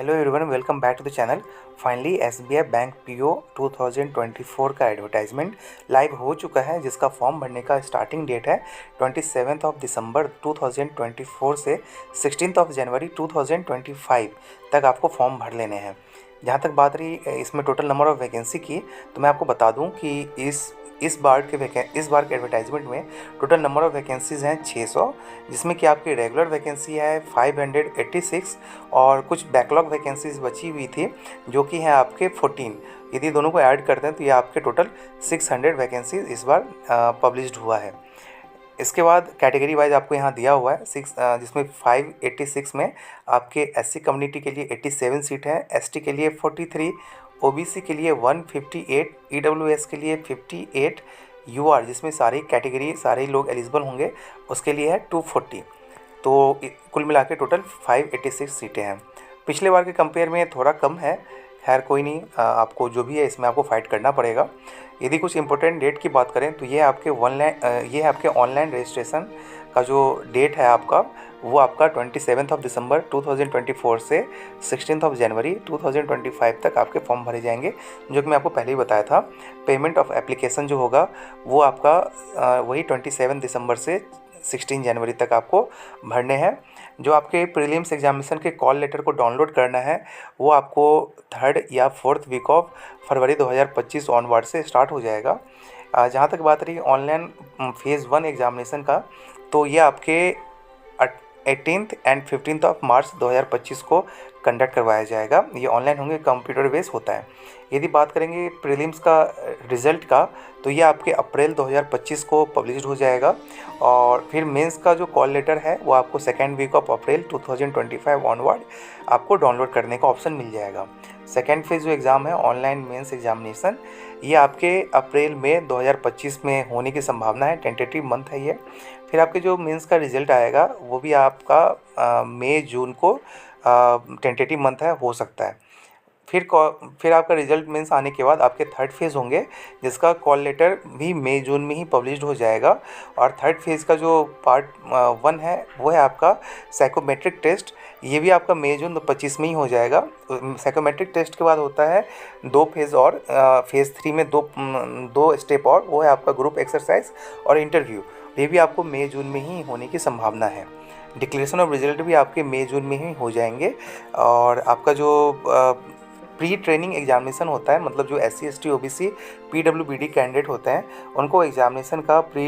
Hello everyone, welcome back to the channel. Finally SBI bank PO 2024 का advertisement live हो चुका है, जिसका फॉर्म भरने का स्टार्टिंग डेट है 27 दिसंबर 2024 से 16 जनवरी 2025 तक आपको फॉर्म भर लेने हैं। जहाँ तक बात रही इसमें टोटल नंबर ऑफ़ वैकेंसी की, तो मैं आपको बता दूं कि इस बार के एडवर्टाइजमेंट में टोटल नंबर ऑफ़ वैकेंसीज़ हैं 600, जिसमें कि आपकी रेगुलर वैकेंसी है 586 और कुछ बैकलॉग वैकेंसीज बची हुई थी जो कि हैं आपके 14। यदि दोनों को ऐड करते हैं तो ये आपके टोटल 600 वैकेंसीज इस बार पब्लिश्ड हुआ है। इसके बाद कैटेगरी वाइज आपको यहाँ दिया हुआ है जिसमें 586 में आपके एससी कम्युनिटी के लिए 87 सीट है, एसटी के लिए 43, ओबीसी के लिए 158, ईडब्ल्यूएस के लिए 58, यूआर जिसमें सारे लोग एलिजिबल होंगे उसके लिए है 240। तो कुल मिला के टोटल 586 सीटें हैं। पिछले बार के कंपेयर में थोड़ा कम है, खैर कोई नहीं, आपको जो भी है इसमें आपको फाइट करना पड़ेगा। यदि कुछ इंपॉर्टेंट डेट की बात करें तो ये आपके ऑनलाइन रजिस्ट्रेशन का जो डेट है आपका, वो आपका 27 दिसंबर 2024 से 16 जनवरी 2025 तक आपके फॉर्म भरे जाएंगे, जो कि मैं आपको पहले ही बताया था। पेमेंट ऑफ एप्लीकेशन जो होगा वो आपका वही 27 दिसंबर से 16 जनवरी तक आपको भरने हैं। जो आपके प्रीलिम्स एग्जामिनेशन के कॉल लेटर को डाउनलोड करना है वो आपको 3rd या 4th वीक ऑफ फरवरी 2025 ऑनवर्ड से स्टार्ट हो जाएगा। जहाँ तक बात रही ऑनलाइन फेज़ 1 एग्जामिनेशन का, तो ये आपके 18 एंड 15 मार्च 2025 को कंडक्ट करवाया जाएगा। ये ऑनलाइन होंगे, कंप्यूटर बेस होता है। यदि बात करेंगे प्रीलिम्स का रिज़ल्ट का, तो ये आपके अप्रैल 2025 को पब्लिश हो जाएगा और फिर मेंस का जो कॉल लेटर है वो आपको 2nd week of April 2025 onward आपको डाउनलोड करने का ऑप्शन मिल जाएगा। सेकेंड फेज़ जो एग्ज़ाम है ऑनलाइन मेंस एग्जामिनेशन, ये आपके अप्रैल में 2025 में होने की संभावना है, टेंटेटिव मंथ है ये। फिर आपके जो मेंस का रिज़ल्ट आएगा वो भी आपका मई जून को टेंटेटिव मंथ है, हो सकता है। फिर आपका रिजल्ट मीन्स आने के बाद आपके 3rd फेज़ होंगे, जिसका कॉल लेटर भी मई जून में ही पब्लिश्ड हो जाएगा। और 3rd फेज़ का जो पार्ट 1 है वो है आपका साइकोमेट्रिक टेस्ट, ये भी आपका मई जून 25 में ही हो जाएगा। साइकोमेट्रिक टेस्ट के बाद होता है 2 फेज़ और फेज़ 3 में दो स्टेप और, वो है आपका ग्रुप एक्सरसाइज और इंटरव्यू, ये भी आपको मई जून में ही होने की संभावना है। डिक्लेरेशन ऑफ रिजल्ट भी आपके मई जून में ही हो जाएंगे। और आपका जो प्री ट्रेनिंग एग्जामिनेशन होता है, मतलब जो SC ST OBC PWBD candidate होते हैं उनको एग्जामिनेशन का प्री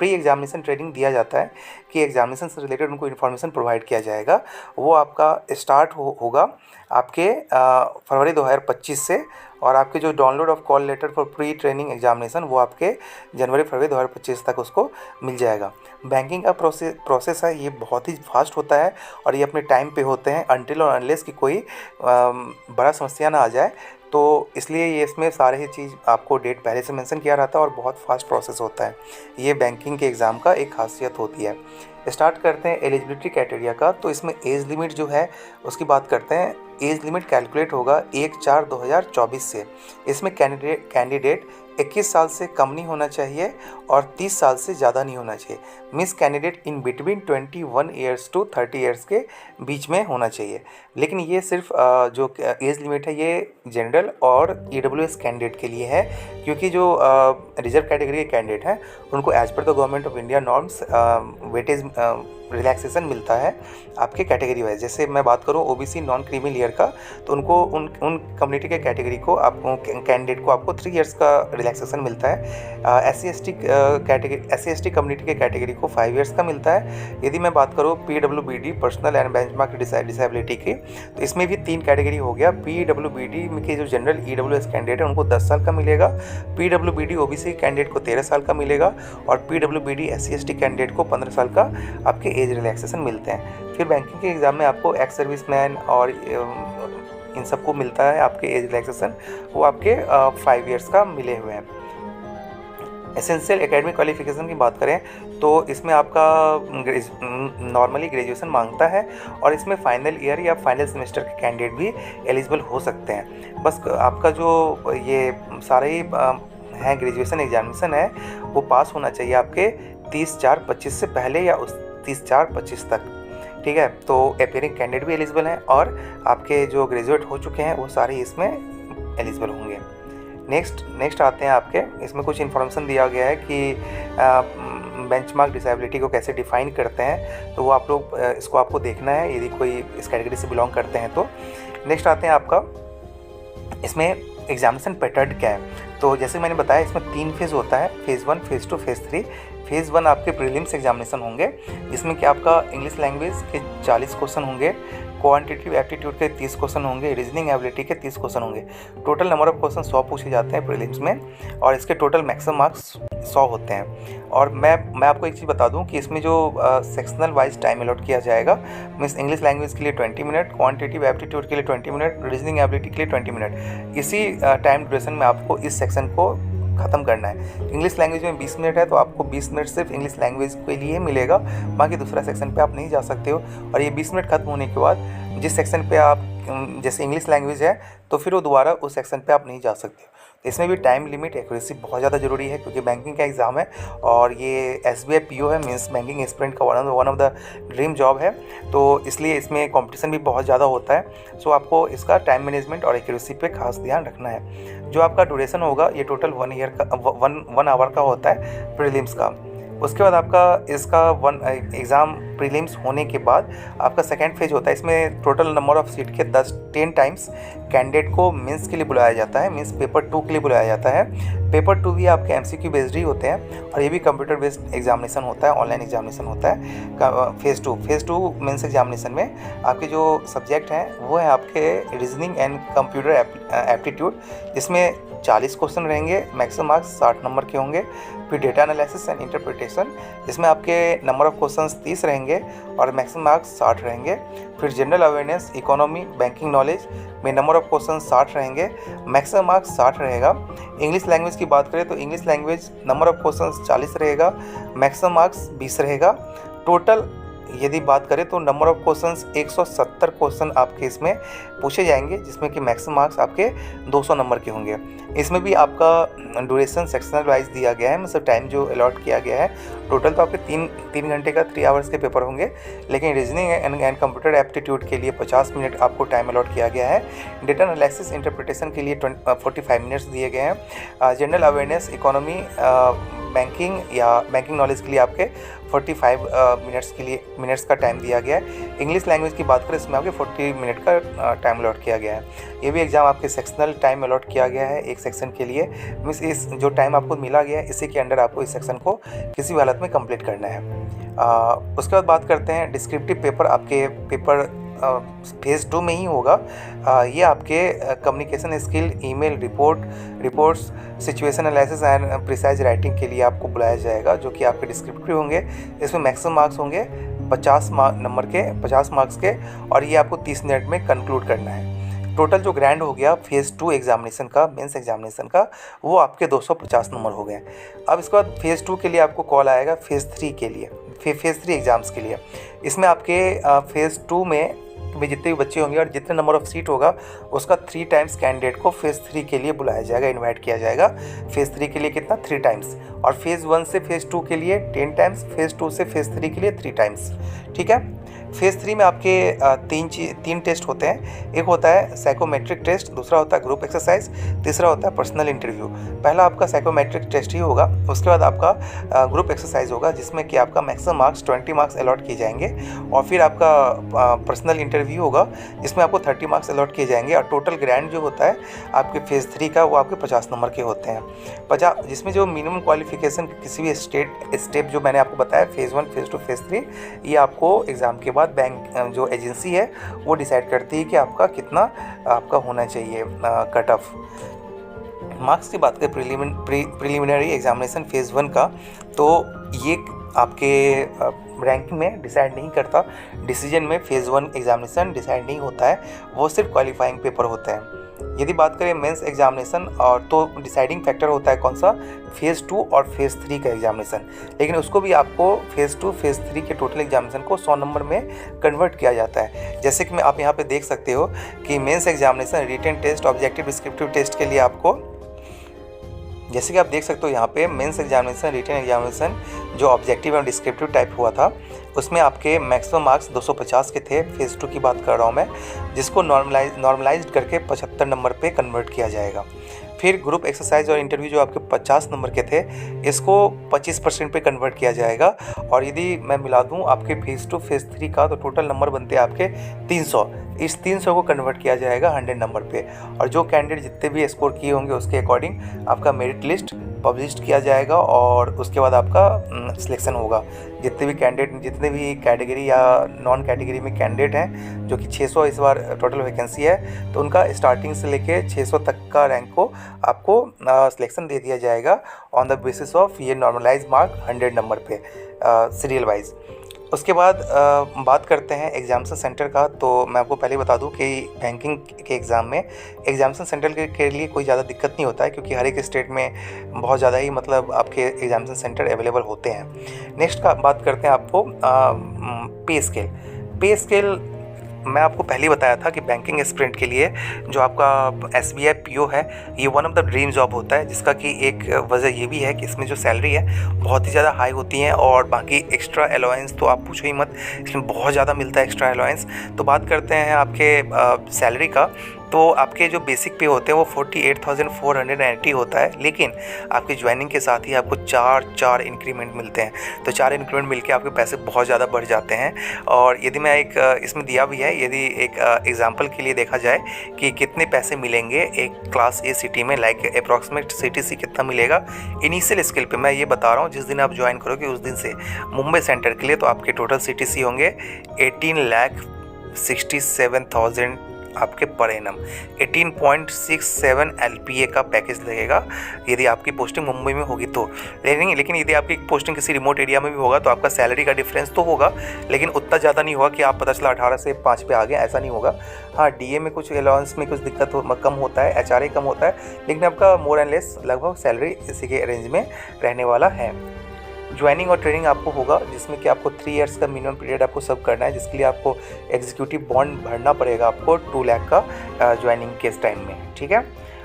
एग्जामिनेशन ट्रेनिंग दिया जाता है कि एग्जामिनेशन से रिलेटेड उनको इन्फॉर्मेशन प्रोवाइड किया जाएगा। वो आपका स्टार्ट होगा आपके फरवरी 2025 से, और आपके जो download of call letter for pre training examination वो आपके फरवरी 2025 तक उसको मिल जाएगा। बैंकिंग का प्रोसेस है, ये बहुत ही फास्ट होता है और ये अपने टाइम पे होते हैं अनटिल और अनलेस कि कोई बड़ा समस्या ना आ जाए। तो इसलिए ये इसमें सारे ही चीज़ आपको डेट पहले से मेंशन किया रहता है और बहुत फास्ट प्रोसेस होता है। ये बैंकिंग के एग्ज़ाम का एक खासियत होती है। स्टार्ट करते हैं एलिजिबिलिटी क्राइटेरिया का। तो इसमें एज लिमिट जो है उसकी बात करते हैं। एज लिमिट कैलकुलेट होगा 1/4/2024 से। इसमें कैंडिडेट 21 साल से कम नहीं होना चाहिए और 30 साल से ज़्यादा नहीं होना चाहिए। Means candidate in between 21 years to 30 years के बीच में होना चाहिए। लेकिन ये सिर्फ जो एज लिमिट है ये जनरल और EWS कैंडिडेट के लिए है, क्योंकि जो रिजर्व कैटेगरी के कैंडिडेट हैं उनको एज पर the government of India norms weightage relaxation मिलता है आपके कैटेगरी वाइज। जैसे मैं बात करूं OBC नॉन क्रीमी लेयर का, तो उनको उन कम्युनिटी के कैटेगरी को कैंडिडेट को आपको 3 इयर्स का रिलैक्सेशन मिलता है। SC ST कम्युनिटी के कैटेगरी को 5 इयर्स का मिलता है। यदि मैं बात करूँ PWBD personal and benchmark disability की, तो इसमें भी 3 कैटेगरी हो गया। PWBD के जो जनरल EWS कैंडिडेट है उनको 10 साल का मिलेगा, PWBD OBC कैंडिडेट को 13 साल का मिलेगा और PWBD SC ST कैंडिडेट को 15 साल का आपके एज रिलैक्सेशन मिलते हैं। फिर बैंकिंग के एग्ज़ाम में आपको एक्स सर्विसमैन और इन सबको मिलता है आपके एज रिलैक्सेशन, वो आपके 5 इयर्स का मिले हुए हैं। एसेंशियल एकेडमिक क्वालिफिकेशन की बात करें तो इसमें आपका नॉर्मली ग्रेजुएशन मांगता है और इसमें फाइनल ईयर या फाइनल सेमेस्टर के कैंडिडेट भी एलिजिबल हो सकते हैं। बस आपका जो ये सारे ही हैं ग्रेजुएशन एग्जामिनेशन है वो पास होना चाहिए आपके 30/4/25 से पहले या उस 30/4/25 तक। ठीक है। तो अपेयरिंग कैंडिडेट भी एलिजिबल हैं और आपके जो ग्रेजुएट हो चुके हैं वो सारे इसमें एलिजिबल होंगे। नेक्स्ट आते हैं आपके, इसमें कुछ इन्फॉर्मेशन दिया गया है कि बेंचमार्क डिसेबिलिटी को कैसे डिफाइन करते हैं, तो वो आप लोग इसको आपको देखना है यदि कोई इस कैटेगरी से बिलोंग करते हैं तो। नेक्स्ट आते हैं आपका, इसमें एग्जामिनेशन पैटर्न क्या है। तो जैसे मैंने बताया इसमें 3 फेज़ होता है, फेज़ 1, फेज़ 2, फेज़ 3। फेज़ 1 आपके प्रीलिम्स एग्जामिनेशन होंगे, जिसमें कि आपका इंग्लिश लैंग्वेज के 40 क्वेश्चन होंगे, क्वांटिटेटिव एप्टीट्यूड के 30 क्वेश्चन होंगे, रीजनिंग एबिलिटी के 30 क्वेश्चन होंगे। टोटल नंबर ऑफ क्वेश्चन 100 पूछे जाते हैं प्रीलिम्स में और इसके टोटल मैक्सिमम मार्क्स 100 होते हैं। और मैं आपको एक चीज़ बता दूं कि इसमें जो सेक्शनल वाइज टाइम अलॉट किया जाएगा, मीन्स इंग्लिश लैंग्वेज के लिए 20 मिनट, क्वांटिटेटिव एप्टीट्यूड के लिए 20 मिनट, रीजनिंग एबिलिटी के लिए 20 मिनट। इसी टाइम ड्यूरेशन में आपको इस सेक्शन को ख़त्म करना है। इंग्लिश लैंग्वेज में 20 मिनट है तो आपको 20 मिनट सिर्फ इंग्लिश लैंग्वेज के लिए मिलेगा, बाकी दूसरा सेक्शन पे आप नहीं जा सकते हो। और ये 20 मिनट खत्म होने के बाद जिस सेक्शन पे आप, जैसे इंग्लिश लैंग्वेज है तो फिर वो दोबारा उस सेक्शन पे आप नहीं जा सकते। तो इसमें भी टाइम लिमिट एक्यूरेसी बहुत ज़्यादा ज़रूरी है, क्योंकि बैंकिंग का एग्ज़ाम है और ये SBI PO है, मीन्स बैंकिंग एस्पिरेंट का one of the dream job है। तो इसलिए इसमें कंपटीशन भी बहुत ज़्यादा होता है। सो आपको इसका टाइम मैनेजमेंट और एक्यूरेसी पे खास ध्यान रखना है। जो आपका ड्यूरेशन होगा ये टोटल 1 आवर का होता है प्रीलिम्स का। उसके बाद आपका इसका एग्ज़ाम प्रीलिम्स होने के बाद आपका सेकेंड फेज होता है। इसमें टोटल नंबर ऑफ सीट के 10 टाइम्स कैंडिडेट को मेंस के लिए बुलाया जाता है, मीन्स पेपर 2 के लिए बुलाया जाता है। पेपर 2 भी आपके MCQ बेस्ड ही होते हैं और ये भी कंप्यूटर बेस्ड एग्जामिनेशन होता है, ऑनलाइन एग्जामिनेशन होता है। फेज़ 2 मेंस एग्जामिनेशन में आपके जो सब्जेक्ट हैं वो है आपके रीजनिंग एंड कंप्यूटर एप्टीट्यूड, जिसमें 40 क्वेश्चन रहेंगे, मैक्सिमम मार्क्स 60 नंबर के होंगे। फिर डेटा एनालिसिस एंड इंटरप्रिटेशन, जिसमें आपके नंबर ऑफ क्वेश्चंस 30 रहेंगे और मैक्सिमम मार्क्स 60 रहेंगे। फिर general awareness, economy, banking knowledge में नंबर ऑफ क्वेश्चन 60 रहेंगे, मैक्सिमम मार्क्स 60 रहेगा। इंग्लिश लैंग्वेज की बात करें तो English language number of question 40 रहेगा, मैक्सिमम मार्क्स 20 रहेगा। टोटल यदि बात करें तो नंबर ऑफ क्वेश्चंस 170 क्वेश्चन आपके इसमें पूछे जाएंगे, जिसमें कि मैक्सिमम मार्क्स आपके 200 नंबर के होंगे। इसमें भी आपका ड्यूरेशन सेक्शनल वाइज दिया गया है, मतलब टाइम जो अलॉट किया गया है। टोटल तो आपके 3 घंटे का 3 आवर्स के पेपर होंगे, लेकिन रीजनिंग एंड कंप्यूटर एप्टीट्यूड के लिए 50 मिनट आपको टाइम अलॉट किया गया है। डेटा एनालिसिस इंटरप्रिटेशन के लिए 45 मिनट्स दिए गए हैं। जनरल अवेयरनेस, इकोनॉमी, बैंकिंग या बैंकिंग नॉलेज के लिए आपके 45 मिनट्स का टाइम दिया गया है। इंग्लिश लैंग्वेज की बात करें इसमें आपके 40 मिनट का टाइम अलॉट किया गया है। ये भी एग्ज़ाम आपके सेक्शनल टाइम अलॉट किया गया है एक सेक्शन के लिए, मीन्स इस जो टाइम आपको मिला गया है इसी के अंडर आपको इस सेक्शन को किसी भी हालत में कंप्लीट करना है। उसके बाद बात करते हैं डिस्क्रिप्टिव पेपर। आपके पेपर फेज़ 2 में ही होगा। ये आपके communication skill, email, reports, situation analysis and precise writing के लिए आपको बुलाया जाएगा, जो कि आपके डिस्क्रिप्टिव होंगे। इसमें मैक्सिमम मार्क्स होंगे 50 मार्क्स के, और ये आपको 30 मिनट में कंक्लूड करना है। टोटल जो ग्रैंड हो गया फेज़ 2 एग्जामिनेशन का, मेंस एग्जामिनेशन का, वो आपके 250 नंबर हो गए। अब इसके बाद फेज़ 2 के लिए आपको कॉल आएगा फेज़ 3 के लिए, फेज़ 3 एग्ज़ाम्स के लिए। इसमें आपके फेज़ 2 में जितने भी बच्चे होंगे और जितने नंबर ऑफ सीट होगा उसका 3 टाइम्स कैंडिडेट को फेज़ 3 के लिए बुलाया जाएगा, इनवाइट किया जाएगा। फेज़ 3 के लिए कितना? 3 टाइम्स। और फेज़ 1 से फेज़ 2 के लिए 10 टाइम्स, फेज़ 2 से फेज़ 3 के लिए 3 टाइम्स। ठीक है। फेज़ 3 में आपके 3 टेस्ट होते हैं। एक होता है साइकोमेट्रिक टेस्ट, दूसरा होता है ग्रुप एक्सरसाइज, तीसरा होता है पर्सनल इंटरव्यू। पहला आपका साइकोमेट्रिक टेस्ट ही होगा, उसके बाद आपका ग्रुप एक्सरसाइज होगा, जिसमें कि आपका मैक्सिमम मार्क्स 20 मार्क्स अलॉट किए जाएंगे। और फिर आपका पर्सनल इंटरव्यू होगा, जिसमें आपको 30 मार्क्स अलॉट किए जाएंगे। और टोटल ग्रैंड जो होता है आपके फेज़ 3 का, वो आपके 50 नंबर के होते हैं। 50, जिसमें जो मिनिमम क्वालिफिकेशन किसी भी स्टेप जो मैंने आपको बताया, फेज़ 1, फेज़ 2, फेज़ 3, ये आपको एग्ज़ाम के बाद बैंक जो एजेंसी है वो डिसाइड करती है कि आपका कितना आपका होना चाहिए कट ऑफ। मार्क्स की बात करें प्रिलिमिनरी एग्जामिनेशन फेज़ 1 का, तो ये आपके रैंकिंग में डिसाइड नहीं करता। डिसीजन में फेज़ 1 एग्जामिनेशन डिसाइड नहीं होता है, वो सिर्फ क्वालिफाइंग पेपर होते हैं। यदि बात करें मेंस एग्जामिनेशन, और तो डिसाइडिंग फैक्टर होता है कौन सा? फेज़ 2 और फेज़ 3 का एग्जामिनेशन। लेकिन उसको भी आपको फेज़ 2, फेज़ 3 के टोटल एग्जामिनेशन को 100 नंबर में कन्वर्ट किया जाता है। जैसे कि आप यहाँ पे देख सकते हो कि mains examination, written test, objective descriptive test के लिए आपको जैसे कि आप देख सकते हो यहाँ पे मेंस एग्जामिनेशन, रिटन एग्जामिनेशन जो ऑब्जेक्टिव और डिस्क्रिप्टिव टाइप हुआ था उसमें आपके मैक्सिमम मार्क्स 250 के थे। फेज़ 2 की बात कर रहा हूँ मैं, जिसको नॉर्मलाइज्ड करके 75 नंबर पे कन्वर्ट किया जाएगा। फिर ग्रुप एक्सरसाइज और इंटरव्यू जो आपके 50 नंबर के थे, इसको 25% पे कन्वर्ट किया जाएगा। और यदि मैं मिला दूँ आपके फेज़ 2 फेज़ 3 का, तो टोटल नंबर बनते हैं आपके 300। इस 300 को कन्वर्ट किया जाएगा 100 नंबर पे, और जो कैंडिडेट जितने भी स्कोर किए होंगे उसके अकॉर्डिंग आपका मेरिट लिस्ट पब्लिश किया जाएगा और उसके बाद आपका सिलेक्शन होगा। जितने भी कैंडिडेट, जितने भी कैटेगरी या नॉन कैटेगरी में कैंडिडेट हैं, जो कि 600 इस बार टोटल वैकेंसी है, तो उनका स्टार्टिंग से लेके 600 तक का रैंक को आपको सिलेक्शन दे दिया जाएगा ऑन द बेसिस ऑफ ये नॉर्मलाइज मार्क 100 नंबर पे सीरियल वाइज। उसके बाद बात करते हैं एग्जामिनेशन सेंटर का। तो मैं आपको पहले बता दूं कि बैंकिंग के एग्ज़ाम में एग्जामिनेशन सेंटर के लिए कोई ज़्यादा दिक्कत नहीं होता है, क्योंकि हर एक स्टेट में बहुत ज़्यादा ही मतलब आपके एग्जामिनेशन सेंटर अवेलेबल होते हैं। नेक्स्ट का बात करते हैं आपको पे स्केल। पे स्केल मैं आपको पहले ही बताया था कि बैंकिंग एस्पिरेंट के लिए जो आपका SBI PO है, ये one of the dream job होता है, जिसका कि एक वजह ये भी है कि इसमें जो सैलरी है बहुत ही ज़्यादा हाई होती है, और बाकी एक्स्ट्रा अलाउंस तो आप पूछो ही मत, इसमें बहुत ज़्यादा मिलता है एक्स्ट्रा अलाउंस। तो बात करते हैं आपके सैलरी का, तो आपके जो बेसिक पे होते हैं वो 48,480 होता है, लेकिन आपकी ज्वाइनिंग के साथ ही आपको चार इंक्रीमेंट मिलते हैं। तो 4 इंक्रीमेंट मिलके आपके पैसे बहुत ज़्यादा बढ़ जाते हैं। और यदि मैं एक इसमें दिया भी है, यदि एक एग्जांपल के लिए देखा जाए कि कितने पैसे मिलेंगे एक क्लास A सिटी में, लाइक अप्रॉक्सीमेट CTC कितना मिलेगा इनिशियल स्केल पे, मैं ये बता रहा हूँ जिस दिन आप ज्वाइन करोगे उस दिन से मुंबई सेंटर के लिए, तो आपके टोटल CTC होंगे 18,67,000 आपके पर एनम। 18.67 LPA का पैकेज लगेगा यदि आपकी पोस्टिंग मुंबई में होगी तो। लेकिन यदि आपकी पोस्टिंग किसी रिमोट एरिया में भी होगा तो आपका सैलरी का डिफरेंस तो होगा, लेकिन उतना ज़्यादा नहीं होगा कि आप पता चला 18 से 5 पे आ गए, ऐसा नहीं होगा। हाँ, DA में कुछ अलाउंस में कुछ दिक्कत कम होता है, HRA कम होता है, लेकिन आपका मोर एंड लेस लगभग सैलरी इसी के रेंज में रहने वाला है। ज्वाइनिंग और ट्रेनिंग आपको होगा, जिसमें कि आपको 3 इयर्स का मिनिमम पीरियड आपको सर्व करना है, जिसके लिए आपको एग्जीक्यूटिव बॉन्ड भरना पड़ेगा आपको 2 लाख का ज्वाइनिंग के टाइम में, ठीक है।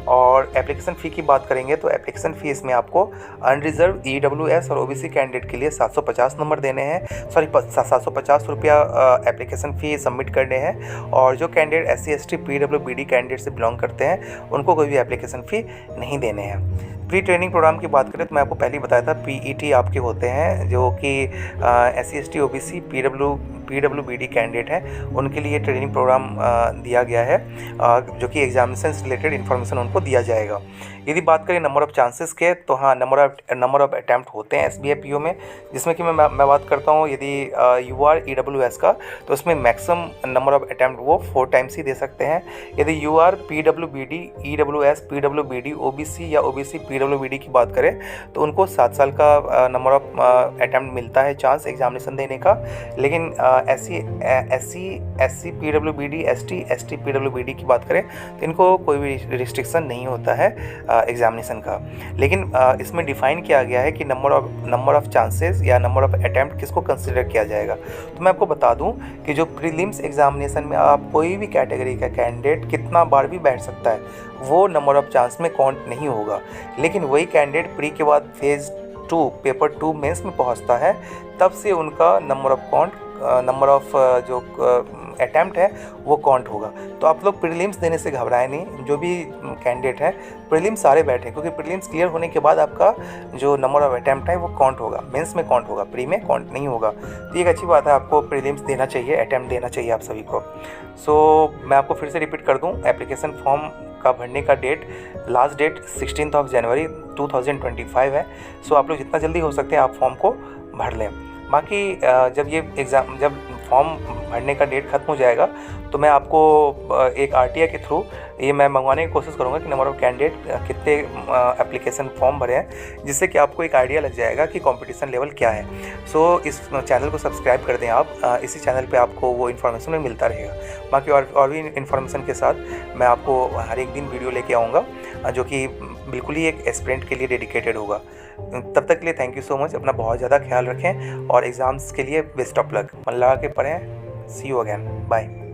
और एप्लीकेशन फ़ी की बात करेंगे तो एप्लीकेशन फ़ी इसमें आपको अनरिजर्व EWS और OBC कैंडिडेट के लिए 750 नंबर देने हैं, 750 रुपया एप्लीकेशन फ़ी सबमिट करने हैं। और जो candidate SC ST PWBD candidate से बिलोंग करते हैं उनको कोई भी एप्लीकेशन फ़ी नहीं देने हैं। प्री ट्रेनिंग प्रोग्राम की बात करें तो मैं आपको पहले ही बताया था PET आपके होते हैं, जो कि SC ST OBC PWBD candidate हैं, उनके लिए ट्रेनिंग प्रोग्राम दिया गया है, जो कि एग्जामिनेशन से रिलेटेड इन्फॉर्मेशन उनको दिया जाएगा। यदि बात करें नंबर ऑफ़ चांसेस के, तो हाँ, नंबर ऑफ़ अटैम्प्ट होते हैं SBI PO में, जिसमें कि मैं बात करता हूँ यदि UR EWS का, तो उसमें मैक्सिमम नंबर ऑफ़ अटैम्प्ट वो 4 टाइम्स ही दे सकते हैं। यदि UR PWBD EWS PWBD OBC या OBC PWBD की बात करें तो उनको 7 साल का नंबर ऑफ़ अटैम्प्ट मिलता है चांस एग्जामिनेशन देने का। लेकिन SC PWBD ST ST PWBD की बात करें तो इनको कोई भी रिस्ट्रिक्शन नहीं होता है एग्जामिनेशन का। लेकिन इसमें डिफाइन किया गया है कि नंबर ऑफ चांसेस या नंबर ऑफ अटैम्प्ट किसको कंसिडर किया जाएगा। तो मैं आपको बता दूं कि जो प्रीलिम्स एग्जामिनेशन में आप कोई भी कैटेगरी का कैंडिडेट कितना बार भी बैठ सकता है, वो नंबर ऑफ चांस में काउंट नहीं होगा। लेकिन वही कैंडिडेट प्री के बाद फेज़ 2 पेपर 2 मेंस में पहुंचता है, तब से उनका नंबर ऑफ जो अटैम्प्ट है वो काउंट होगा। तो आप लोग प्रीलिम्स देने से घबराएं नहीं, जो भी कैंडिडेट है प्रीलिम्स सारे बैठे, क्योंकि प्रीलिम्स क्लियर होने के बाद आपका जो नंबर ऑफ अटैम्प्ट है वो काउंट होगा, मेंस में काउंट होगा, प्री में काउंट नहीं होगा। तो एक अच्छी बात है, आपको प्रीलिम्स देना चाहिए, अटैम्प्ट देना चाहिए आप सभी को। सो मैं आपको फिर से रिपीट कर दूँ, एप्लीकेशन फॉर्म का भरने का लास्ट डेट 16 जनवरी 2025 है। सो आप लोग जितना जल्दी हो सकते हैं आप फॉर्म को भर लें। बाकी जब फॉर्म भरने का डेट ख़त्म हो जाएगा तो मैं आपको एक RTI के थ्रू ये मैं मंगवाने की कोशिश करूँगा कि नंबर ऑफ़ कैंडिडेट कितने एप्लीकेशन फॉर्म भरे हैं, जिससे कि आपको एक आइडिया लग जाएगा कि कंपटीशन लेवल क्या है। सो इस चैनल को सब्सक्राइब कर दें आप, इसी चैनल पे आपको वो इन्फॉर्मेशन में मिलता रहेगा। बाकी और भी इन्फॉर्मेशन के साथ मैं आपको हर एक दिन वीडियो लेके आऊँगा, जो कि बिल्कुल ही एक एस्पिरेंट के लिए डेडिकेटेड होगा। तब तक के लिए थैंक यू सो मच, अपना बहुत ज़्यादा ख्याल रखें और एग्ज़ाम्स के लिए बेस्ट ऑफ लक, मन लगा के पढ़ें। सी यू अगेन, बाय।